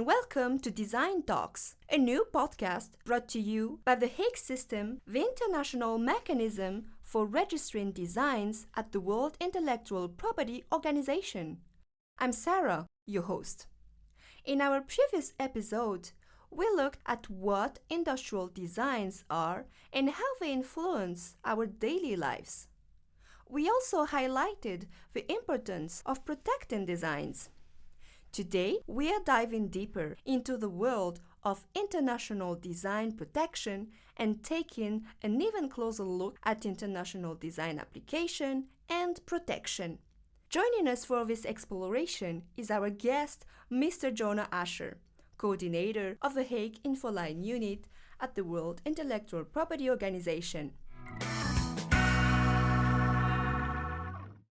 and welcome to Design Talks, a new podcast brought to you by the Hague System, the international mechanism for registering designs at the World Intellectual Property Organization. I'm Sarah, your host. In our previous episode, we looked at what industrial designs are and how they influence our daily lives. We also highlighted the importance of protecting designs. Today, we are diving deeper into the world of international design protection and taking an even closer look at international design application and protection. Joining us for this exploration is our guest, Mr. Jonah Asher, coordinator of the Hague Infoline Unit at the World Intellectual Property Organization.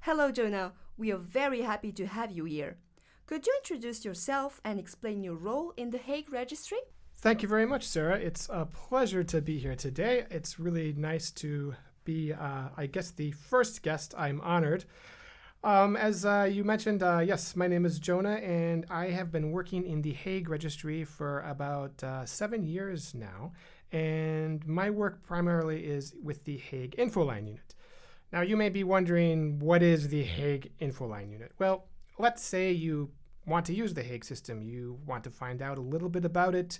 Hello, Jonah. We are very happy to have you here. Could you introduce yourself and explain your role in the Hague Registry? Thank you very much, Sarah. It's a pleasure to be here today. It's really nice to be, the first guest. I'm honored. As you mentioned, yes, my name is Jonah, and I have been working in the Hague Registry for about 7 years now. And my work primarily is with the Hague Infoline Unit. Now, you may be wondering, what is the Hague Infoline Unit? Well, let's say you want to use the Hague system. You want to find out a little bit about it,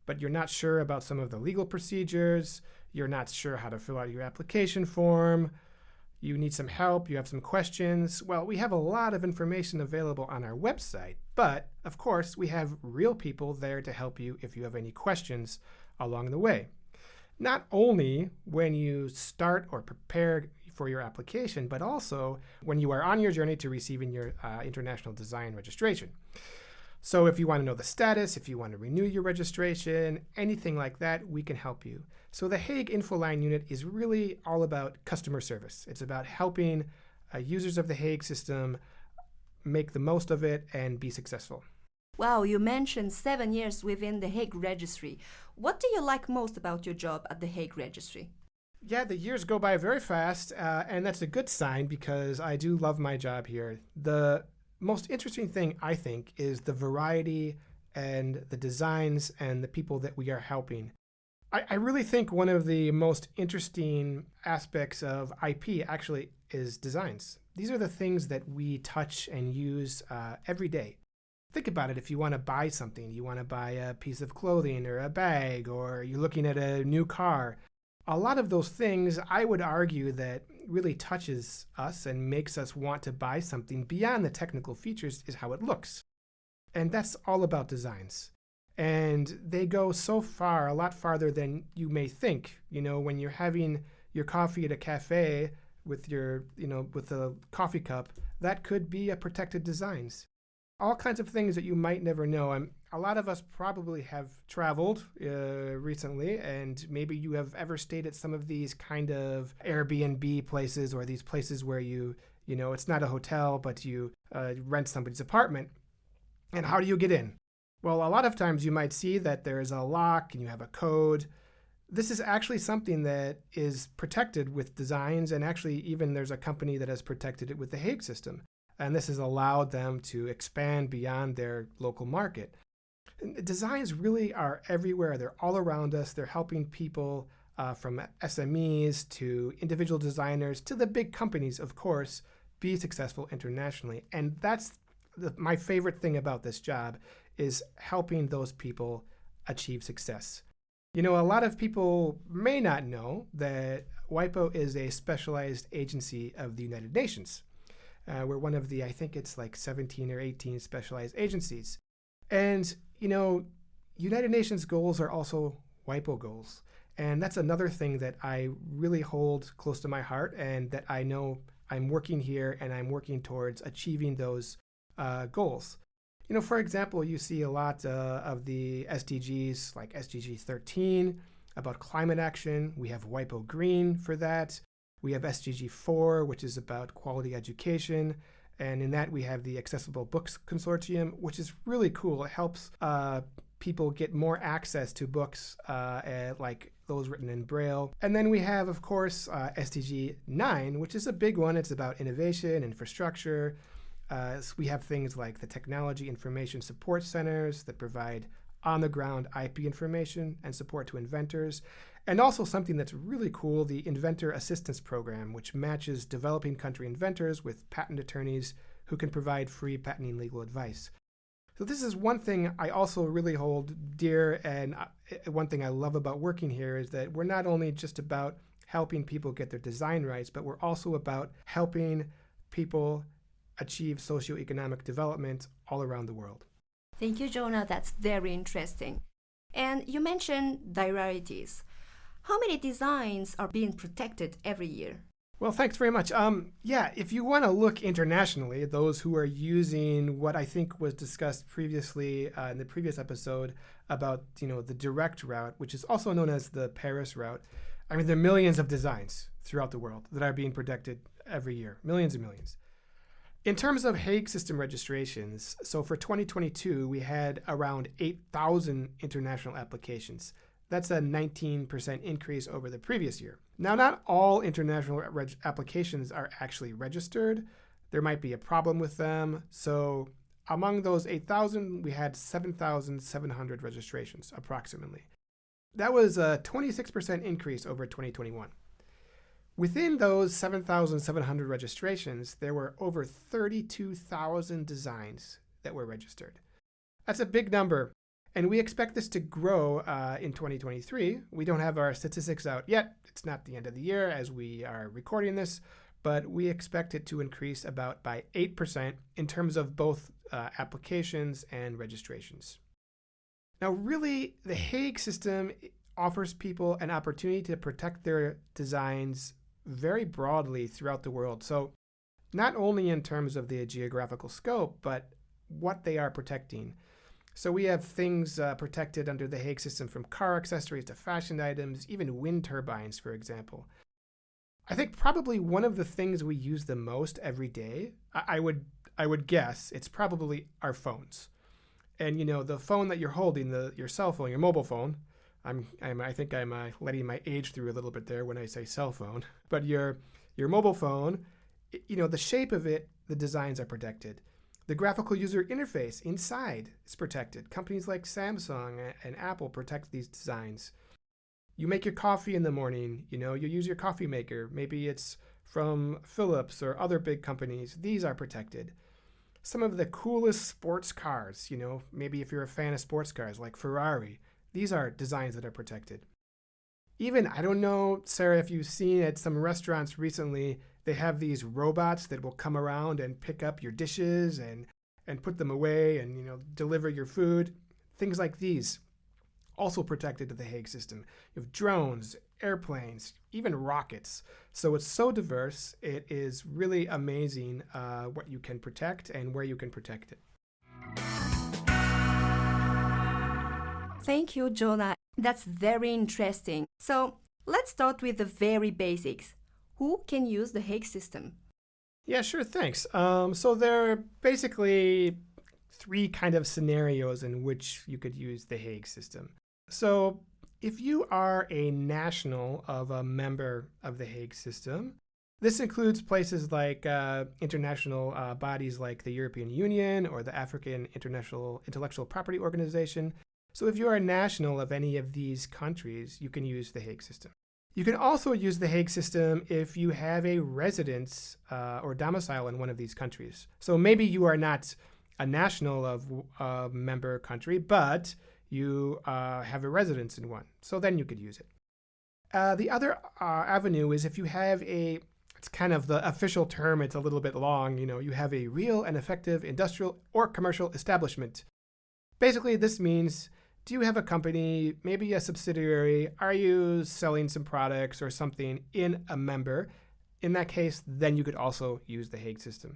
but you're not sure about some of the legal procedures. You're not sure how to fill out your application form. You need some help. You have some questions. Well, we have a lot of information available on our website, but of course, we have real people there to help you if you have any questions along the way. Not only when you start or prepare for your application, but also when you are on your journey to receiving your international design registration. So if you want to know the status, if you want to renew your registration, anything like that, we can help you. So the Hague Infoline Unit is really all about customer service. It's about helping users of the Hague system make the most of it and be successful. Wow, you mentioned 7 years within the Hague Registry. What do you like most about your job at the Hague Registry? Yeah, the years go by very fast, and that's a good sign because I do love my job here. The most interesting thing, I think, is the variety and the designs and the people that we are helping. I really think one of the most interesting aspects of IP actually is designs. These are the things that we touch and use every day. Think about it. If you want to buy something, you want to buy a piece of clothing or a bag, or you're looking at a new car. A lot of those things, I would argue, that really touches us and makes us want to buy something beyond the technical features is how it looks. And that's all about designs. And they go so far, a lot farther than you may think. You know, when you're having your coffee at a cafe with your, with a coffee cup, that could be a protected designs. All kinds of things that you might never know. A lot of us probably have traveled recently, and maybe you have ever stayed at some of these kind of Airbnb places or these places where it's not a hotel, but you rent somebody's apartment. And how do you get in? Well, a lot of times you might see that there's a lock and you have a code. This is actually something that is protected with designs, and actually even there's a company that has protected it with the Hague system. And this has allowed them to expand beyond their local market. And designs really are everywhere. They're all around us. They're helping people from SMEs to individual designers to the big companies, of course, be successful internationally. And that's my favorite thing about this job, is helping those people achieve success. A lot of people may not know that WIPO is a specialized agency of the United Nations. We're one of the, I think it's like 17 or 18 specialized agencies. And, United Nations goals are also WIPO goals. And that's another thing that I really hold close to my heart, and that I know I'm working here and I'm working towards achieving those goals. For example, you see a lot of the SDGs, like SDG 13, about climate action. We have WIPO Green for that. We have SDG 4, which is about quality education. And in that, we have the Accessible Books Consortium, which is really cool. It helps people get more access to books like those written in Braille. And then we have, of course, SDG 9, which is a big one. It's about innovation, infrastructure, So we have things like the Technology Information Support Centers that provide on-the-ground IP information and support to inventors, and also something that's really cool, the Inventor Assistance Program, which matches developing country inventors with patent attorneys who can provide free patenting legal advice. So this is one thing I also really hold dear, and one thing I love about working here is that we're not only just about helping people get their design rights, but we're also about helping people achieve socioeconomic development all around the world. Thank you, Jonah. That's very interesting. And you mentioned rarities. How many designs are being protected every year? Well, thanks very much. Yeah, if you want to look internationally, those who are using what I think was discussed previously in the previous episode about, the direct route, which is also known as the Paris route. I mean, there are millions of designs throughout the world that are being protected every year, millions and millions. In terms of Hague System registrations, so for 2022, we had around 8,000 international applications. That's a 19% increase over the previous year. Now, not all international applications are actually registered. There might be a problem with them. So among those 8,000, we had 7,700 registrations, approximately. That was a 26% increase over 2021. Within those 7,700 registrations, there were over 32,000 designs that were registered. That's a big number, and we expect this to grow in 2023. We don't have our statistics out yet. It's not the end of the year as we are recording this, but we expect it to increase about by 8% in terms of both applications and registrations. Now, really, the Hague system offers people an opportunity to protect their designs very broadly throughout the world. So not only in terms of the geographical scope, but what they are protecting. So we have things protected under the Hague system, from car accessories to fashion items, even wind turbines, for example. I think probably one of the things we use the most every day, I would guess, it's probably our phones. And the phone that you're holding, your cell phone, your mobile phone, I think I'm letting my age through a little bit there when I say cell phone. But your mobile phone, the shape of it, the designs are protected. The graphical user interface inside is protected. Companies like Samsung and Apple protect these designs. You make your coffee in the morning, you use your coffee maker. Maybe it's from Philips or other big companies. These are protected. Some of the coolest sports cars, maybe if you're a fan of sports cars like Ferrari, these are designs that are protected. Even, I don't know, Sarah, if you've seen at some restaurants recently, they have these robots that will come around and pick up your dishes and put them away and, deliver your food. Things like these, also protected to the Hague system. You have drones, airplanes, even rockets. So it's so diverse. It is really amazing what you can protect and where you can protect it. Thank you, Jonah. That's very interesting. So let's start with the very basics. Who can use the Hague system? Yeah, sure, thanks. So there are basically three kind of scenarios in which you could use the Hague system. So if you are a national of a member of the Hague system, this includes places like international bodies like the European Union or the African International Intellectual Property Organization. So if you're a national of any of these countries, you can use the Hague system. You can also use the Hague system if you have a residence or domicile in one of these countries. So maybe you are not a national of a member country, but you have a residence in one. So then you could use it. The other avenue is if you have it's kind of the official term, it's a little bit long, you have a real and effective industrial or commercial establishment. Basically, this means, do you have a company, maybe a subsidiary? Are you selling some products or something in a member? In that case, then you could also use the Hague system.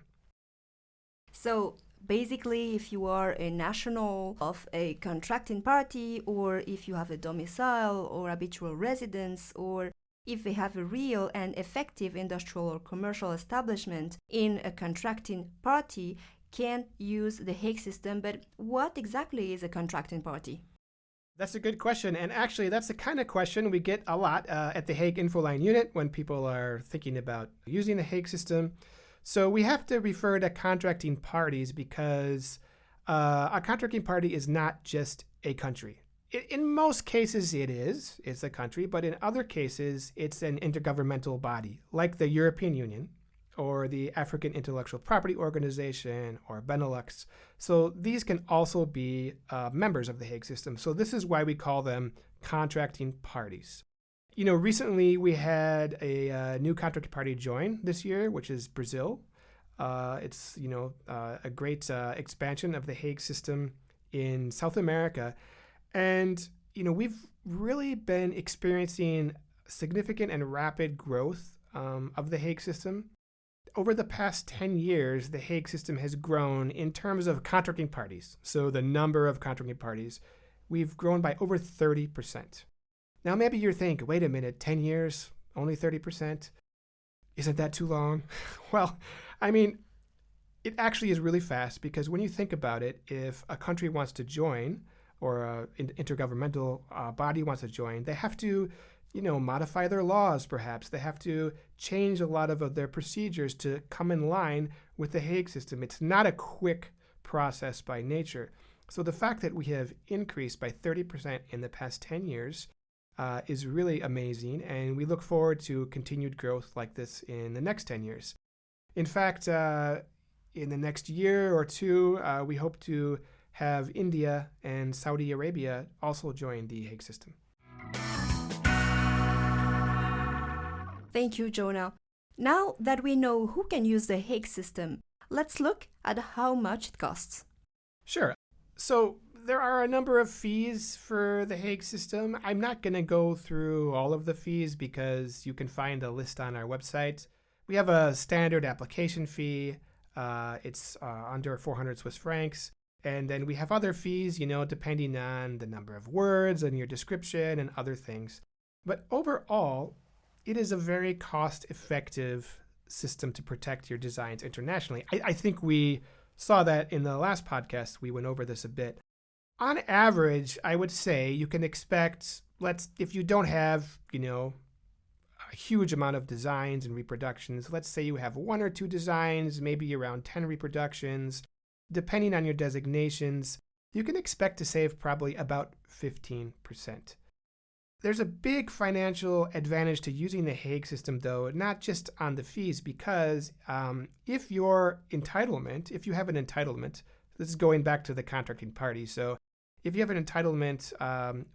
So basically, if you are a national of a contracting party, or if you have a domicile or habitual residence, or if they have a real and effective industrial or commercial establishment in a contracting party, can use the Hague system. But what exactly is a contracting party? That's a good question. And actually, that's the kind of question we get a lot at the Hague Infoline Unit when people are thinking about using the Hague system. So we have to refer to contracting parties because a contracting party is not just a country. In most cases, it's a country, but in other cases, it's an intergovernmental body, like the European Union or the African Intellectual Property Organization or Benelux. So these can also be members of the Hague System. So this is why we call them contracting parties. Recently we had a new contracting party join this year, which is Brazil. It's a great expansion of the Hague System in South America. And, we've really been experiencing significant and rapid growth of the Hague System. Over the past 10 years, the Hague System has grown in terms of contracting parties. So the number of contracting parties, we've grown by over 30%. Now, maybe you're thinking, wait a minute, 10 years, only 30%? Isn't that too long? Well, it actually is really fast because when you think about it, if a country wants to join or an intergovernmental body wants to join, they have to, modify their laws perhaps. They have to change a lot of their procedures to come in line with the Hague System. It's not a quick process by nature. So the fact that we have increased by 30% in the past 10 years is really amazing, and we look forward to continued growth like this in the next 10 years. In fact, in the next year or two, we hope to have India and Saudi Arabia also join the Hague System. Thank you, Jonah. Now that we know who can use the Hague System, let's look at how much it costs. Sure. So there are a number of fees for the Hague System. I'm not going to go through all of the fees because you can find a list on our website. We have a standard application fee. It's under 400 Swiss francs. And then we have other fees, depending on the number of words and your description and other things. But overall, it is a very cost-effective system to protect your designs internationally. I think we saw that in the last podcast. We went over this a bit. On average, I would say you can expect, if you don't have, a huge amount of designs and reproductions, let's say you have 1 or 2 designs, maybe around 10 reproductions, depending on your designations, you can expect to save probably about 15%. There's a big financial advantage to using the Hague System, though, not just on the fees, because if you have an entitlement, this is going back to the contracting party. So if you have an entitlement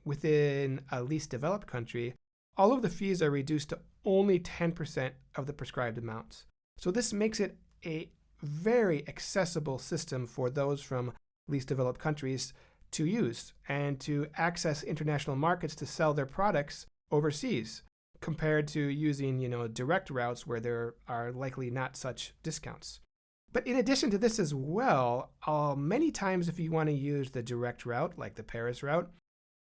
within a least developed country, all of the fees are reduced to only 10% of the prescribed amounts. So this makes it a very accessible system for those from least developed countries to use and to access international markets to sell their products overseas, compared to using, direct routes where there are likely not such discounts. But in addition to this as well, many times if you want to use the direct route, like the Paris route,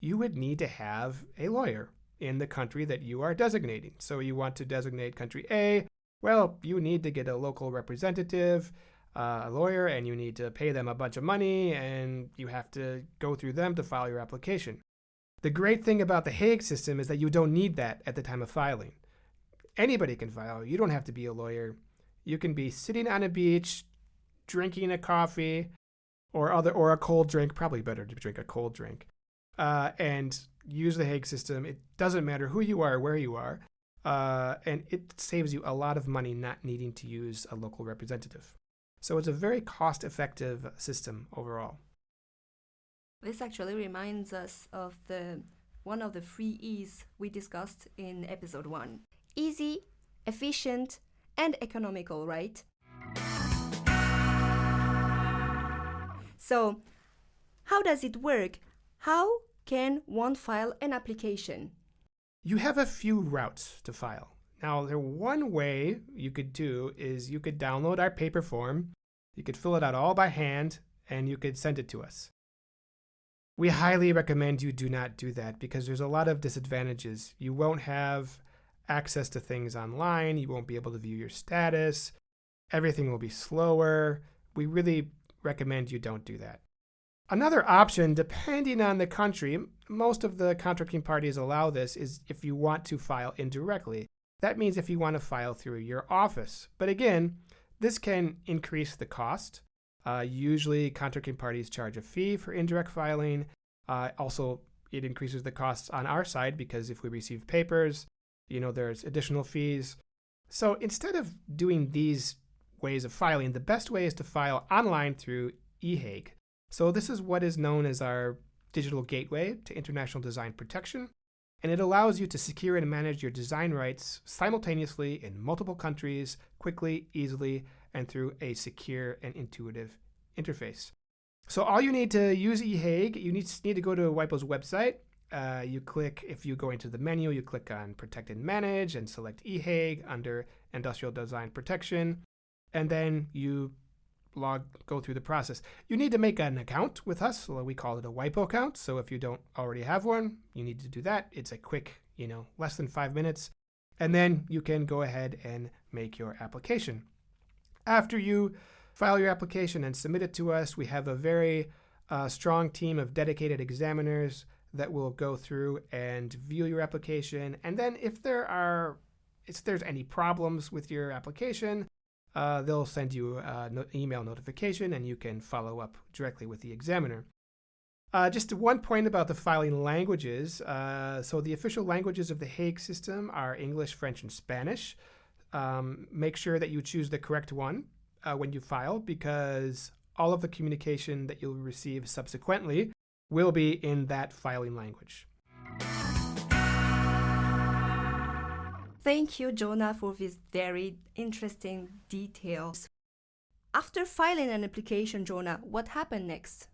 you would need to have a lawyer in the country that you are designating. So you want to designate country A, well, you need to get a local representative, a lawyer, and you need to pay them a bunch of money, and you have to go through them to file your application. The great thing about the Hague System is that you don't need that at the time of filing. Anybody can file. You don't have to be a lawyer. You can be sitting on a beach, drinking a coffee, or a cold drink. Probably better to drink a cold drink, and use the Hague System. It doesn't matter who you are, where you are, and it saves you a lot of money not needing to use a local representative. So it's a very cost-effective system overall. This actually reminds us of one of the 3 E's we discussed in episode 1. Easy, efficient, and economical, right? So, how does it work? How can one file an application? You have a few routes to file. Now, one way you could do is you could download our paper form, you could fill it out all by hand, and you could send it to us. We highly recommend you do not do that because there's a lot of disadvantages. You won't have access to things online, you won't be able to view your status, everything will be slower. We really recommend you don't do that. Another option, depending on the country, most of the contracting parties allow this, is if you want to file indirectly. That means if you want to file through your office. But again, This can increase the cost. Usually, contracting parties charge a fee for indirect filing. Also, it increases the costs on our side because if we receive papers, there's additional fees. So instead of doing these ways of filing, the best way is to file online through eHague. So this is what is known as our digital gateway to international design protection, and it allows you to secure and manage your design rights simultaneously in multiple countries, quickly, easily, and through a secure and intuitive interface. So all you need to use eHague, you need to go to WIPO's website. If you go into the menu, you click on Protect and Manage and select eHague under Industrial Design Protection, and then you go through the process. You need to make an account with us. So we call it a WIPO account. So if you don't already have one, you need to do that. It's a quick, less than 5 minutes. And then you can go ahead and make your application. After you file your application and submit it to us, we have a very strong team of dedicated examiners that will go through and view your application. And then if there's any problems with your application, they'll send you an email notification and you can follow up directly with the examiner. Just one point about the filing languages. So the official languages of the Hague System are English, French, and Spanish. Make sure that you choose the correct one when you file, because all of the communication that you'll receive subsequently will be in that filing language. Thank you, Jonah, for these very interesting details. After filing an application, Jonah, what happened next?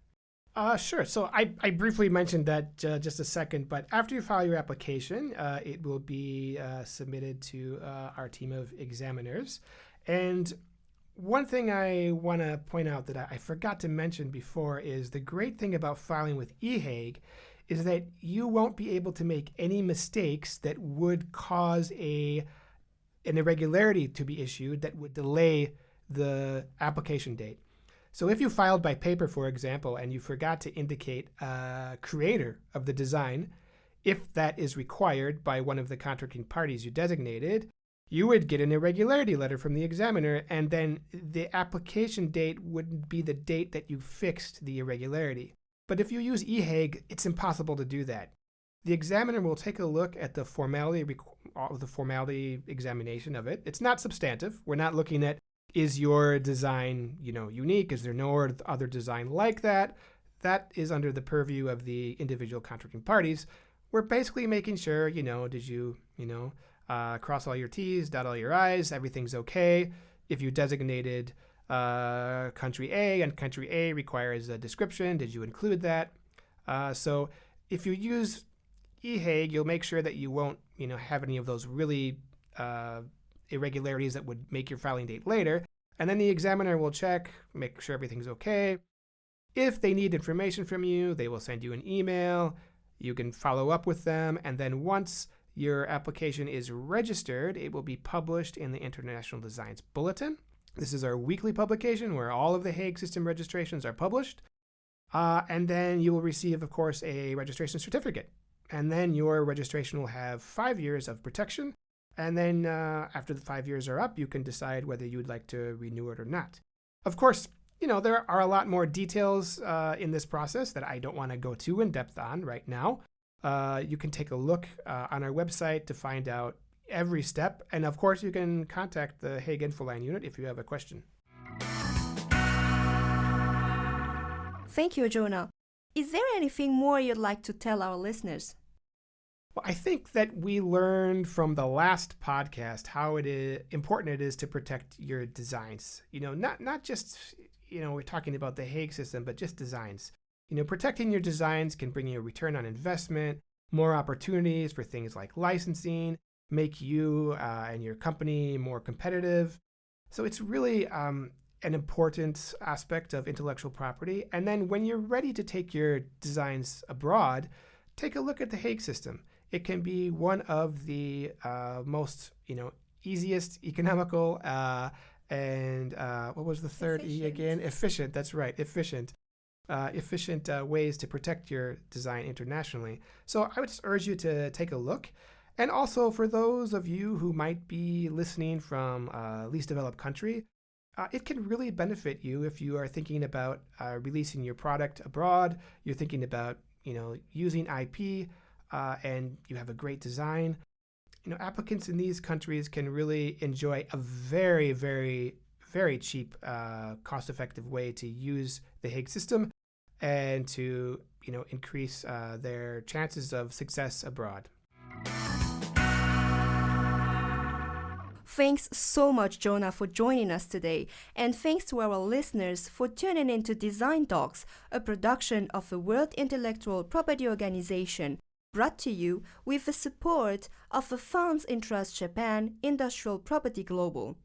Sure. So I briefly mentioned that just a second, but after you file your application, it will be submitted to our team of examiners. And one thing I want to point out that I forgot to mention before is the great thing about filing with eHague is that you won't be able to make any mistakes that would cause an irregularity to be issued that would delay the application date. So if you filed by paper, for example, and you forgot to indicate a creator of the design, if that is required by one of the contracting parties you designated, you would get an irregularity letter from the examiner, and then the application date wouldn't be the date that you fixed the irregularity. But if you use eHague, it's impossible to do that. The examiner will take a look at the formality examination of it. It's not substantive. We're not looking at, is your design, unique? Is there no other design like that? That is under the purview of the individual contracting parties. We're basically making sure, did you, cross all your T's, dot all your I's, everything's okay. If you designated country A and country A requires a description, did you include that? So if you use eHague, you'll make sure that you won't, have any of those really irregularities that would make your filing date later. And then the examiner will check, make sure everything's okay. If they need information from you, they will send you an email. You can follow up with them. And then once your application is registered, it will be published in the International Designs Bulletin. This is our weekly publication where all of the Hague System registrations are published. And then you will receive, of course, a registration certificate. And then your registration will have 5 years of protection. And then after the 5 years are up, you can decide whether you would like to renew it or not. Of course, there are a lot more details in this process that I don't want to go too in depth on right now. You can take a look on our website to find out every step. And of course, you can contact the Hague Infoline Unit if you have a question. Thank you, Jonah. Is there anything more you'd like to tell our listeners? Well, I think that we learned from the last podcast how important it is to protect your designs. Not just, we're talking about the Hague System, but just designs. Protecting your designs can bring you a return on investment, more opportunities for things like licensing, make you and your company more competitive. So it's really an important aspect of intellectual property. And then when you're ready to take your designs abroad, take a look at the Hague System. It can be one of the most, easiest, economical, and what was the third E again? Efficient. That's right, efficient. Efficient ways to protect your design internationally. So I would just urge you to take a look. And also for those of you who might be listening from a least developed country, it can really benefit you if you are thinking about releasing your product abroad. You're thinking about using IP, and you have a great design. Applicants in these countries can really enjoy a very, very, very cheap, cost-effective way to use the Hague system and to increase their chances of success abroad. Thanks so much, Jonah, for joining us today, and thanks to our listeners for tuning in to Design Talks, a production of the World Intellectual Property Organization, brought to you with the support of the Funds in Trust Japan Industrial Property Global.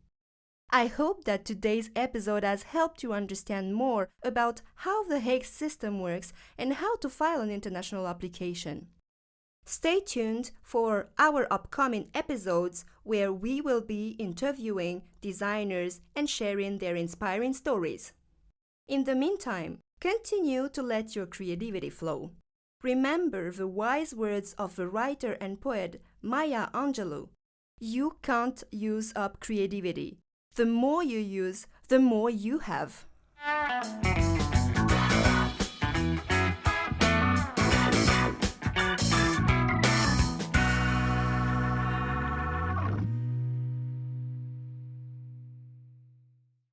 I hope that today's episode has helped you understand more about how the Hague system works and how to file an international application. Stay tuned for our upcoming episodes where we will be interviewing designers and sharing their inspiring stories. In the meantime, continue to let your creativity flow. Remember the wise words of the writer and poet Maya Angelou. You can't use up creativity. The more you use, the more you have.